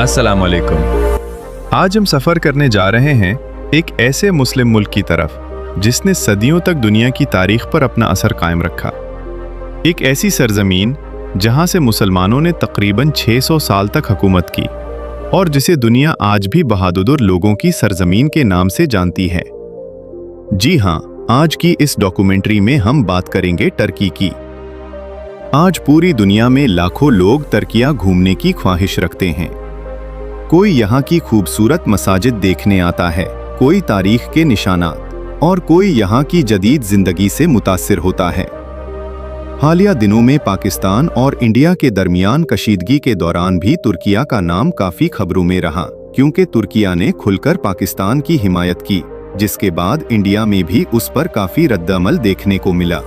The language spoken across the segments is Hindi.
अस्सलाम वालेकुम। आज हम सफ़र करने जा रहे हैं एक ऐसे मुस्लिम मुल्क की तरफ जिसने सदियों तक दुनिया की तारीख पर अपना असर कायम रखा। एक ऐसी सरजमीन जहां से मुसलमानों ने तकरीबन 600 साल तक हुकूमत की और जिसे दुनिया आज भी बहादुर लोगों की सरजमीन के नाम से जानती है। जी हां, आज की इस डॉक्यूमेंट्री में हम बात करेंगे टर्की की। आज पूरी दुनिया में लाखों लोग तुर्किया घूमने की ख्वाहिश रखते हैं। कोई यहाँ की खूबसूरत मसाजिद देखने आता है, कोई तारीख के निशानात और कोई यहाँ की जदीद जिंदगी से मुतासिर होता है। हालिया दिनों में पाकिस्तान और इंडिया के दरमियान कशीदगी के दौरान भी तुर्किया का नाम काफ़ी खबरों में रहा, क्योंकि तुर्किया ने खुलकर पाकिस्तान की हिमायत की, जिसके बाद इंडिया में भी उस पर काफ़ी रद्दअमल देखने को मिला।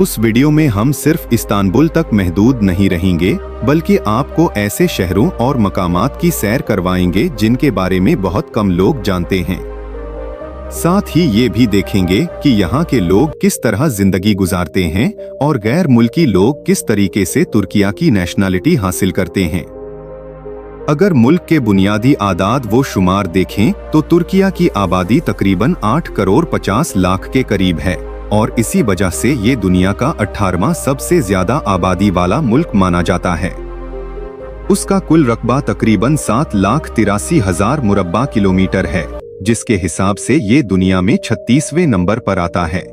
उस वीडियो में हम सिर्फ इस्तांबुल तक महदूद नहीं रहेंगे, बल्कि आपको ऐसे शहरों और मकामात की सैर करवाएंगे जिनके बारे में बहुत कम लोग जानते हैं। साथ ही ये भी देखेंगे कि यहाँ के लोग किस तरह जिंदगी गुजारते हैं और गैर मुल्की लोग किस तरीके से तुर्किया की नेशनलिटी हासिल करते हैं। अगर मुल्क के बुनियादी आदाद वो शुमार देखें तो तुर्किया की आबादी तकरीबन 8 करोड़ 50 लाख के करीब है और इसी वजह से ये दुनिया का 18वां सबसे ज्यादा आबादी वाला मुल्क माना जाता है। उसका कुल रकबा तकरीबन 7,83,000 मुरब्बा किलोमीटर है, जिसके हिसाब से ये दुनिया में 36वें नंबर पर आता है।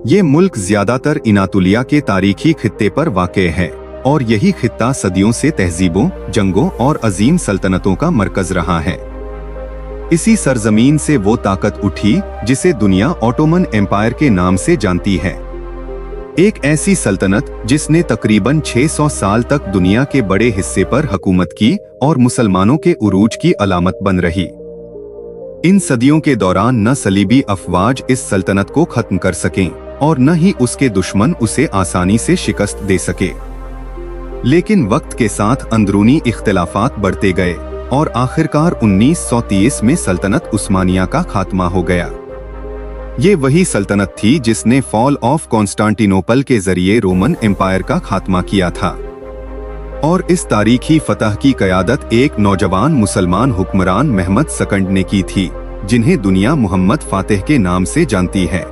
ये मुल्क ज्यादातर इनातुलिया के तारीखी खित्ते पर वाक़े है और यही खित्ता सदियों से तहजीबों, जंगों और अजीम सल्तनतों का मरकज रहा है। इसी सरजमीन से वो ताकत उठी जिसे दुनिया ऑटोमन एम्पायर के नाम से जानती है। एक ऐसी सल्तनत जिसने तकरीबन 600 साल तक दुनिया के बड़े हिस्से पर हुकूमत की और मुसलमानों के उरूज की अलामत बन रही। इन सदियों के दौरान न सलीबी अफवाज इस सल्तनत को खत्म कर सकें और न ही उसके दुश्मन उसे आसानी से शिकस्त दे सके। लेकिन वक्त के साथ अंदरूनी इख्तिलाफात बढ़ते गए और आखिरकार 1930 में सल्तनत उस्मानिया का खात्मा हो गया। ये वही सल्तनत थी जिसने फॉल ऑफ कॉन्स्टेंटिनोपल के जरिए रोमन एम्पायर का खात्मा किया था। और इस तारीखी फतह की क़यादत एक नौजवान मुसलमान हुक्मरान महमद सकंड ने की थी, जिन्हें दुनिया मोहम्मद फातिह के नाम से जानती है।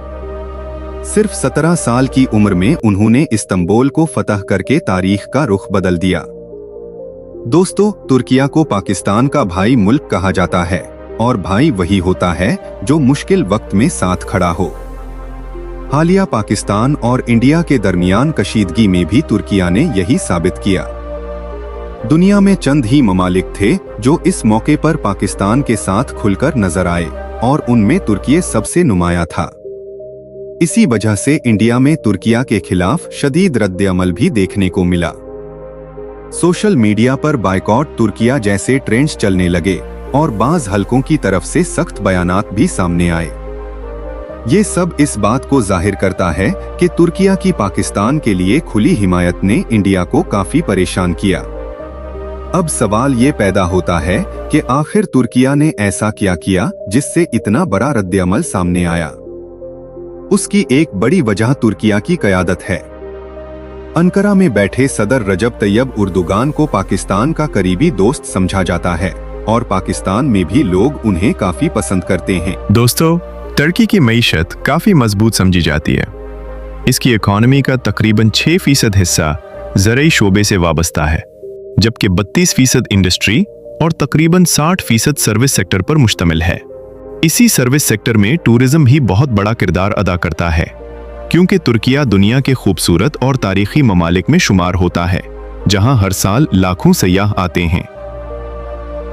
सिर्फ 17 साल की उम्र में उन्होंने इस्तांबुल को फतह करके तारीख का रुख बदल दिया। दोस्तों, तुर्किया को पाकिस्तान का भाई मुल्क कहा जाता है और भाई वही होता है जो मुश्किल वक्त में साथ खड़ा हो। हालिया पाकिस्तान और इंडिया के दरमियान कशीदगी में भी तुर्किया ने यही साबित किया। दुनिया में चंद ही ममालिक थे जो इस मौके पर पाकिस्तान के साथ खुलकर नजर आए और उनमें तुर्किया सबसे नुमाया था। इसी वजह से इंडिया में तुर्किया के खिलाफ शदीद रद्द-ए-अमल भी देखने को मिला। सोशल मीडिया पर बायकॉट तुर्किया जैसे ट्रेंड्स चलने लगे और बाज़ हलकों की तरफ से सख्त बयानात भी सामने आए। ये सब इस बात को जाहिर करता है कि तुर्किया की पाकिस्तान के लिए खुली हिमायत ने इंडिया को काफी परेशान किया। अब सवाल ये पैदा होता है कि आखिर तुर्किया ने ऐसा क्या किया जिससे इतना बड़ा रद्द-ए-अमल सामने आया। उसकी एक बड़ी वजह तुर्किया की क़यादत है। अंकारा में बैठे सदर रजब तैयब उर्दुगान को पाकिस्तान का करीबी दोस्त समझा जाता है और पाकिस्तान में भी लोग उन्हें काफी पसंद करते हैं। दोस्तों, तुर्की की मईशत काफी मजबूत समझी जाती है। इसकी इकोनॉमी का तकरीबन 6% हिस्सा ज़राई शोबे से वाबस्ता है, जबकि 32% इंडस्ट्री और तकरीबन 60% सर्विस सेक्टर पर मुश्तमिल है। इसी सर्विस सेक्टर में टूरिज्म भी बहुत बड़ा किरदार अदा करता है, क्योंकि तुर्किया दुनिया के खूबसूरत और तारीखी ममालिक में शुमार होता है, जहां हर साल लाखों सयाह आते हैं।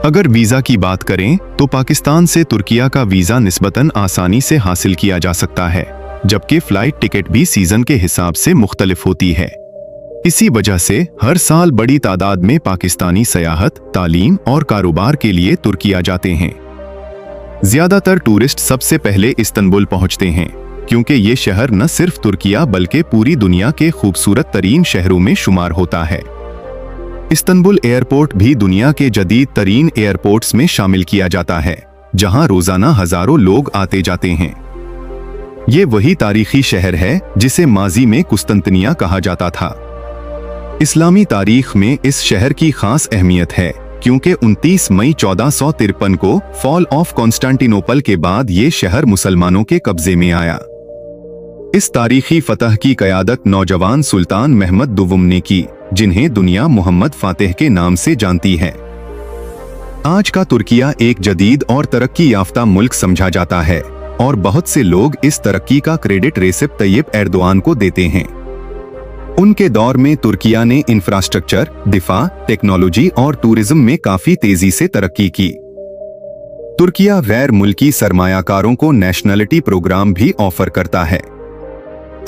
अगर वीज़ा की बात करें तो पाकिस्तान से तुर्किया का वीज़ा निस्बतन आसानी से हासिल किया जा सकता है, जबकि फ़्लाइट टिकट भी सीज़न के हिसाब से मुख्तलिफ होती है। इसी वजह से हर साल बड़ी तादाद में पाकिस्तानी सयाहत, तालीम और कारोबार के लिए तुर्किया जाते हैं। ज़्यादातर टूरिस्ट सबसे पहले इस्तांबुल पहुँचते हैं, क्योंकि ये शहर न सिर्फ तुर्किया बल्कि पूरी दुनिया के खूबसूरत तरीन शहरों में शुमार होता है। इस्तांबुल एयरपोर्ट भी दुनिया के जदीद तरीन एयरपोर्ट्स में शामिल किया जाता है, जहां रोजाना हजारों लोग आते जाते हैं। ये वही तारीखी शहर है जिसे माजी में कुस्तंतनिया कहा जाता था। इस्लामी तारीख में इस शहर की खास अहमियत है, क्योंकि 29 मई 1453 को फॉल ऑफ कॉन्स्टेंटिनोपल के बाद ये शहर मुसलमानों के कब्जे में आया। इस तारीखी फतह की क़यादत नौजवान सुल्तान महमद दुवम ने की, जिन्हें दुनिया मोहम्मद फातिह के नाम से जानती है। आज का तुर्किया एक जदीद और तरक्की याफ्ता मुल्क समझा जाता है और बहुत से लोग इस तरक्की का क्रेडिट रेसिप तैयब एर्दोआन को देते हैं। उनके दौर में तुर्किया ने इंफ्रास्ट्रक्चर, दिफा, टेक्नोलॉजी और टूरिज्म में काफी तेजी से तरक्की की। तुर्किया गैर मुल्की सरमायाकारों को नेशनलिटी प्रोग्राम भी ऑफर करता है।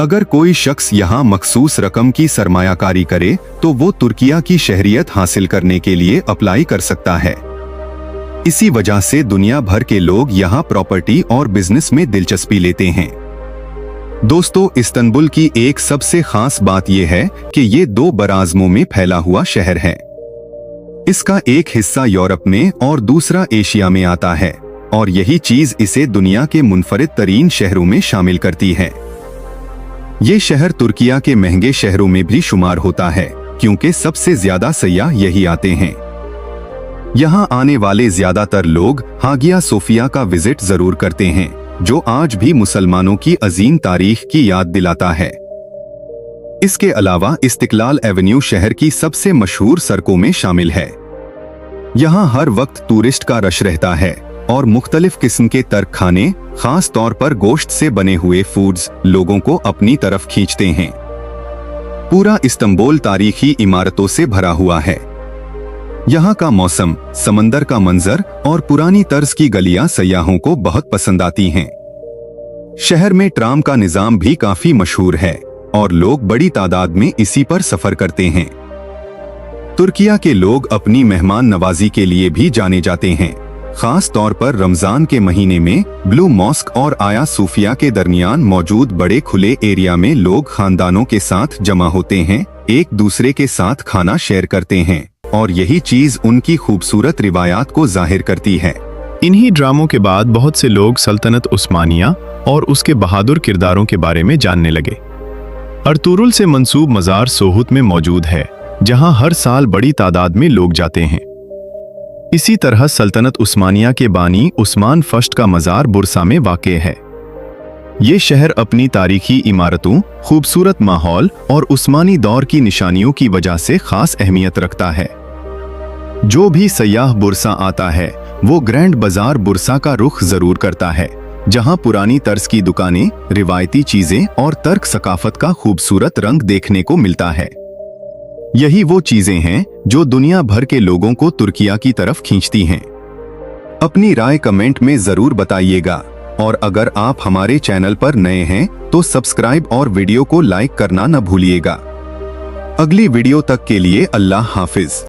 अगर कोई शख्स यहाँ मखसूस रकम की सरमायाकारी करे तो वो तुर्किया की शहरियत हासिल करने के लिए अप्लाई कर सकता है। इसी वजह से दुनिया भर के लोग यहाँ प्रॉपर्टी और बिजनेस में दिलचस्पी लेते हैं। दोस्तों, इस्तांबुल की एक सबसे खास बात यह है कि ये 2 बराज़मों में फैला हुआ शहर है। इसका एक हिस्सा यूरोप में और दूसरा एशिया में आता है और यही चीज इसे दुनिया के मुनफरिद तरीन शहरों में शामिल करती है। ये शहर तुर्किया के महंगे शहरों में भी शुमार होता है क्योंकि सबसे ज्यादा सयाह यही आते हैं। यहाँ आने वाले ज्यादातर लोग हागिया सोफिया का विजिट जरूर करते हैं, जो आज भी मुसलमानों की अजीम तारीख की याद दिलाता है। इसके अलावा इस्तिकलाल एवेन्यू शहर की सबसे मशहूर सड़कों में शामिल है। यहाँ हर वक्त टूरिस्ट का रश रहता है और मुख्तलिफ किस्म के तर्क खाने, खास तौर पर गोश्त से बने हुए फूड्स, लोगों को अपनी तरफ खींचते हैं। पूरा इस्तांबुल तारीखी इमारतों से भरा हुआ है। यहाँ का मौसम, समंदर का मंजर और पुरानी तर्ज की गलियां सयाहों को बहुत पसंद आती हैं। शहर में ट्राम का निजाम भी काफी मशहूर है और लोग बड़ी तादाद में इसी पर सफर करते हैं। तुर्किया के लोग अपनी मेहमान नवाजी के लिए भी जाने जाते हैं। खास तौर पर रमजान के महीने में ब्लू मॉस्क और आया सूफिया के दरमियान मौजूद बड़े खुले एरिया में लोग खानदानों के साथ जमा होते हैं, एक दूसरे के साथ खाना शेयर करते हैं और यही चीज उनकी खूबसूरत रिवायात को जाहिर करती है। इन्हीं ड्रामों के बाद बहुत से लोग सल्तनत उस्मानिया और उसके बहादुर किरदारों के बारे में जानने लगे। अर्तुरुल से मंसूब मज़ार सोहुत में मौजूद है, जहां हर साल बड़ी तादाद में लोग जाते हैं। इसी तरह सल्तनत उस्मानिया के बानी उस्मान फश्त का मज़ार बुरसा में वाक़े है। ये शहर अपनी तारीखी इमारतों, खूबसूरत माहौल और उस्मानी दौर की निशानियों की वजह से खास अहमियत रखता है। जो भी सयाह बुरसा आता है वो ग्रैंड बाजार बुरसा का रुख जरूर करता है, जहां पुरानी तर्ज की दुकानें, रिवायती चीजें और तर्क सकाफत का खूबसूरत रंग देखने को मिलता है। यही वो चीजें हैं जो दुनिया भर के लोगों को तुर्किया की तरफ खींचती हैं। अपनी राय कमेंट में जरूर बताइएगा और अगर आप हमारे चैनल पर नए हैं तो सब्सक्राइब और वीडियो को लाइक करना न भूलिएगा। अगली वीडियो तक के लिए अल्लाह हाफिज।